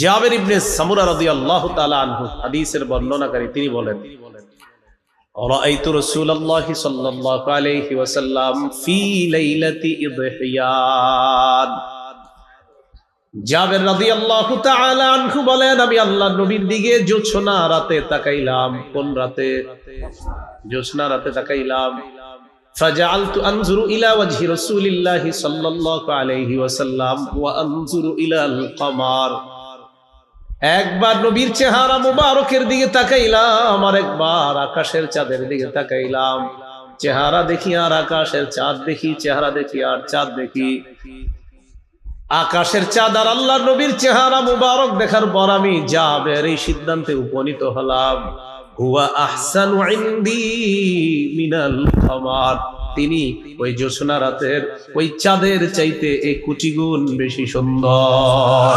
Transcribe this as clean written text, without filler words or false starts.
জাবের ইবনে সামুরা রাদিয়াল্লাহু তাআলা আনহু হাদিসের বর্ণনাকারী, তিনি বলেন, রাআইতু রাসূলুল্লাহ সাল্লাল্লাহু আলাইহি ওয়াসাল্লাম ফি লাইলাতি ইদহিয়ান। জাবের রাদিয়াল্লাহু তাআলা আনহু বলেন, আমি আল্লাহর নবীর দিকে জোছনা রাতে তাকাইলাম। কোন রাতে? জোছনা রাতে তাকাইলাম। ফাজআলতু আনজুরু ইলা ওয়াজহি রাসূলিল্লাহি সাল্লাল্লাহু আলাইহি ওয়াসাল্লাম ওয়া আনজুরু ইলাল কমার। একবার নবীর চেহারা মুবারকের দিকে তাকাইলাম, আর একবার আকাশের চাঁদের দিকে তাকাইলাম। চেহারা দেখি আর আকাশের চাঁদ দেখি, চেহারা দেখি আর চাঁদ দেখি। আকাশের চাঁদ আর আল্লাহর নবীর চেহারা মুবারক দেখার পর আমি জাবের এই সিদ্ধান্তে উপনীত হলাম, হুয়া আহসানু ইনদি মিনাল কমার। তিনি ওই জোছনা রাতের ওই চাঁদের চাইতে 1 কোটি গুণ বেশি সুন্দর।